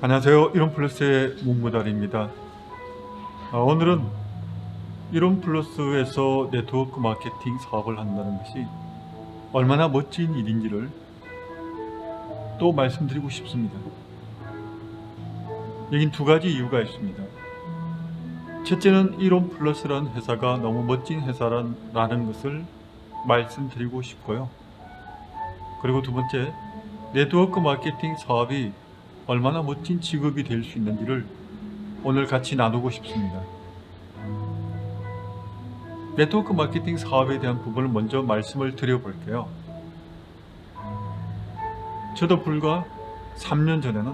안녕하세요. 이론플러스의 문무달입니다. 오늘은 이론플러스에서 네트워크 마케팅 사업을 한다는 것이 얼마나 멋진 일인지를 또 말씀드리고 싶습니다. 여긴 두 가지 이유가 있습니다. 첫째는 이론플러스라는 회사가 너무 멋진 회사라는 것을 말씀드리고 싶고요. 그리고 두 번째, 네트워크 마케팅 사업이 얼마나 멋진 직업이 될 수 있는지를 오늘 같이 나누고 싶습니다. 네트워크 마케팅 사업에 대한 부분을 먼저 말씀을 드려볼게요. 저도 불과 3년 전에는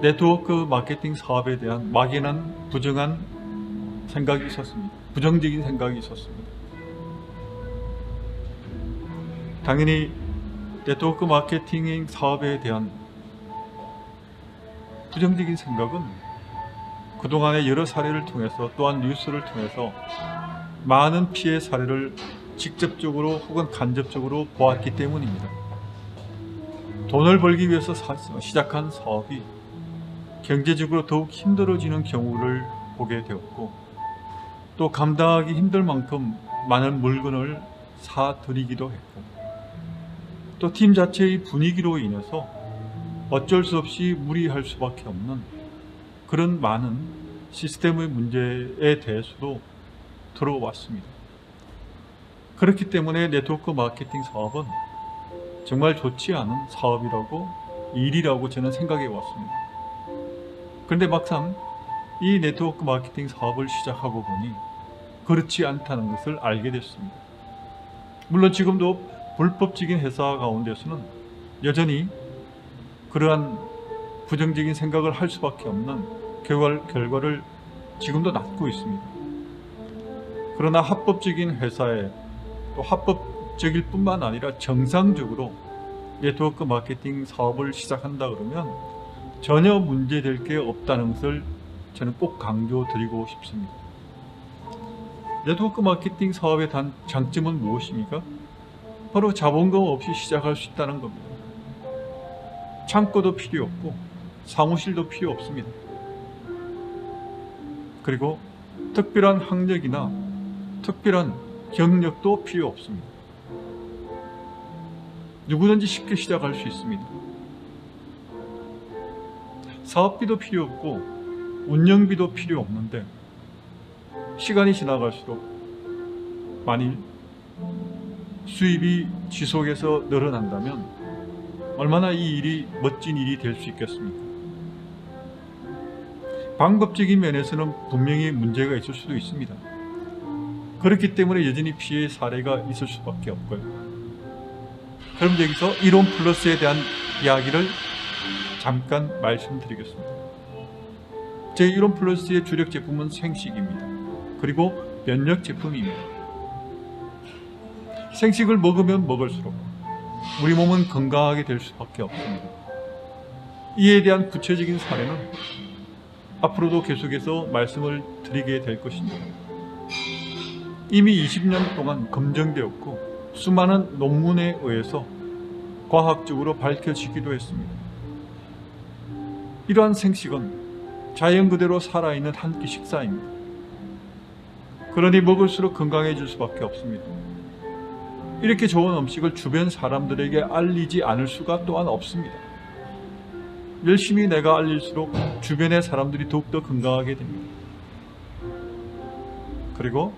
네트워크 마케팅 사업에 대한 막연한 부정한 생각이 있었습니다. 부정적인 생각이 있었습니다. 당연히 네트워크 마케팅 사업에 대한 부정적인 생각은 그동안의 여러 사례를 통해서 또한 뉴스를 통해서 많은 피해 사례를 직접적으로 혹은 간접적으로 보았기 때문입니다. 돈을 벌기 위해서 시작한 사업이 경제적으로 더욱 힘들어지는 경우를 보게 되었고, 또 감당하기 힘들 만큼 많은 물건을 사들이기도 했고, 또 팀 자체의 분위기로 인해서 어쩔 수 없이 무리할 수밖에 없는 그런 많은 시스템의 문제에 대해서도 들어왔습니다. 그렇기 때문에 네트워크 마케팅 사업은 정말 좋지 않은 사업이라고, 일이라고 저는 생각해 왔습니다. 그런데 막상 이 네트워크 마케팅 사업을 시작하고 보니 그렇지 않다는 것을 알게 됐습니다. 물론 지금도 불법적인 회사 가운데서는 여전히 그러한 부정적인 생각을 할 수밖에 없는 결과를 지금도 낳고 있습니다. 그러나 합법적인 회사에, 또 합법적일 뿐만 아니라 정상적으로 네트워크 마케팅 사업을 시작한다 그러면 전혀 문제될 게 없다는 것을 저는 꼭 강조드리고 싶습니다. 네트워크 마케팅 사업의 장점은 무엇입니까? 바로 자본금 없이 시작할 수 있다는 겁니다. 창고도 필요 없고 사무실도 필요 없습니다. 그리고 특별한 학력이나 특별한 경력도 필요 없습니다. 누구든지 쉽게 시작할 수 있습니다. 사업비도 필요 없고 운영비도 필요 없는데, 시간이 지나갈수록 만일 수입이 지속해서 늘어난다면 얼마나 이 일이 멋진 일이 될 수 있겠습니까? 방법적인 면에서는 분명히 문제가 있을 수도 있습니다. 그렇기 때문에 여전히 피해 사례가 있을 수밖에 없고요. 그럼 여기서 이론 플러스에 대한 이야기를 잠깐 말씀드리겠습니다. 제 이론 플러스의 주력 제품은 생식입니다. 그리고 면역 제품입니다. 생식을 먹으면 먹을수록 우리 몸은 건강하게 될 수밖에 없습니다. 이에 대한 구체적인 사례는 앞으로도 계속해서 말씀을 드리게 될 것입니다. 이미 20년 동안 검증되었고 수많은 논문에 의해서 과학적으로 밝혀지기도 했습니다. 이러한 생식은 자연 그대로 살아있는 한 끼 식사입니다. 그러니 먹을수록 건강해질 수밖에 없습니다. 이렇게 좋은 음식을 주변 사람들에게 알리지 않을 수가 또한 없습니다. 열심히 내가 알릴수록 주변의 사람들이 더욱더 건강하게 됩니다. 그리고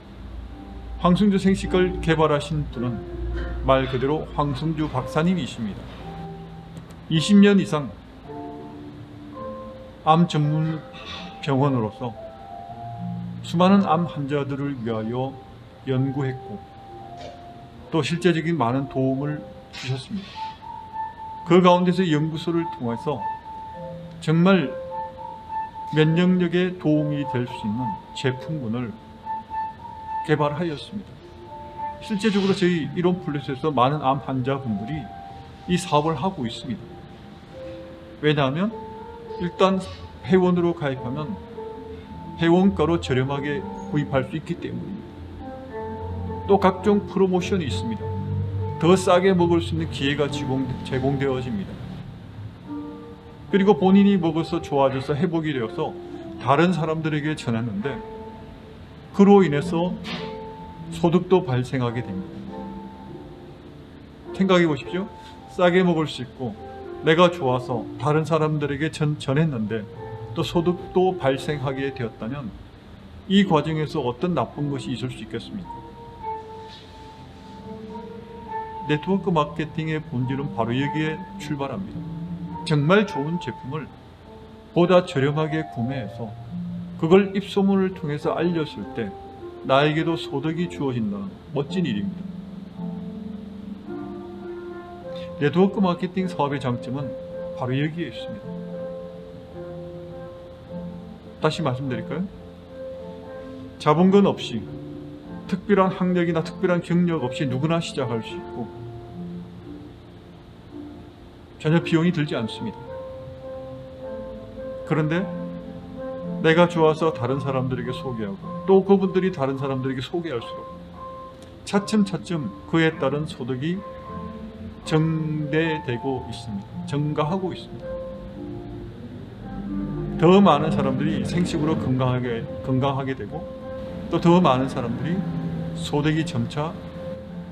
황승주 생식을 개발하신 분은 말 그대로 황승주 박사님이십니다. 20년 이상 암 전문 병원으로서 수많은 암 환자들을 위하여 연구했고, 또 실제적인 많은 도움을 주셨습니다. 그 가운데서 연구소를 통해서 정말 면역력에 도움이 될 수 있는 제품군을 개발하였습니다. 실제적으로 저희 이론 플러스에서 많은 암 환자분들이 이 사업을 하고 있습니다. 왜냐하면 일단 회원으로 가입하면 회원가로 저렴하게 구입할 수 있기 때문입니다. 또 각종 프로모션이 있습니다. 더 싸게 먹을 수 있는 기회가 제공되어집니다. 그리고 본인이 먹어서 좋아져서 회복이 되어서 다른 사람들에게 전했는데 그로 인해서 소득도 발생하게 됩니다. 생각해 보십시오. 싸게 먹을 수 있고 내가 좋아서 다른 사람들에게 전했는데 또 소득도 발생하게 되었다면 이 과정에서 어떤 나쁜 것이 있을 수 있겠습니까? 네트워크 마케팅의 본질은 바로 여기에 출발합니다. 정말 좋은 제품을 보다 저렴하게 구매해서 그걸 입소문을 통해서 알렸을 때 나에게도 소득이 주어진다는 멋진 일입니다. 네트워크 마케팅 사업의 장점은 바로 여기에 있습니다. 다시 말씀드릴까요? 자본금 없이 특별한 학력이나 특별한 경력 없이 누구나 시작할 수 있고 전혀 비용이 들지 않습니다. 그런데 내가 좋아서 다른 사람들에게 소개하고 또 그분들이 다른 사람들에게 소개할수록 차츰차츰 그에 따른 소득이 증대되고 있습니다. 증가하고 있습니다. 더 많은 사람들이 생식으로 건강하게 되고 또 더 많은 사람들이 소득이 점차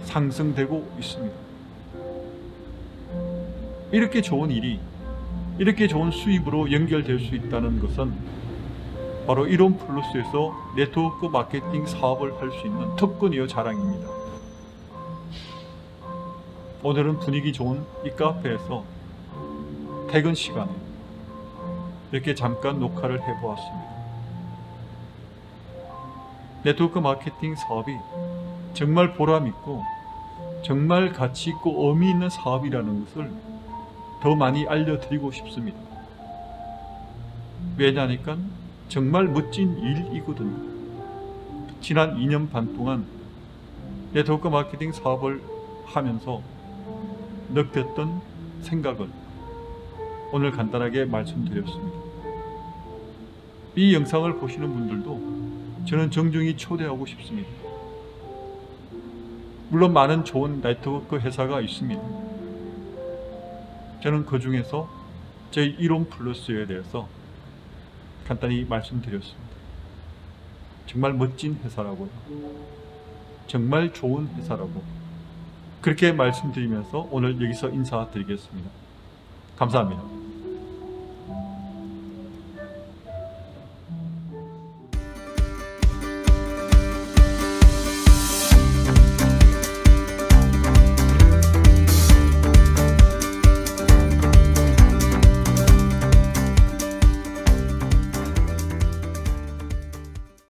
상승되고 있습니다. 이렇게 좋은 일이 이렇게 좋은 수입으로 연결될 수 있다는 것은 바로 이론 플러스에서 네트워크 마케팅 사업을 할 수 있는 특권이요 자랑입니다. 오늘은 분위기 좋은 이 카페에서 퇴근 시간에 이렇게 잠깐 녹화를 해보았습니다. 네트워크 마케팅 사업이 정말 보람있고 정말 가치있고 의미 있는 사업이라는 것을 더 많이 알려드리고 싶습니다. 왜냐하니까 정말 멋진 일이거든요. 지난 2년 반 동안 네트워크 마케팅 사업을 하면서 느꼈던 생각을 오늘 간단하게 말씀드렸습니다. 이 영상을 보시는 분들도 저는 정중히 초대하고 싶습니다. 물론 많은 좋은 네트워크 회사가 있습니다. 저는 그 중에서 제 이론 플러스에 대해서 간단히 말씀드렸습니다. 정말 멋진 회사라고요. 정말 좋은 회사라고 그렇게 말씀드리면서 오늘 여기서 인사드리겠습니다. 감사합니다.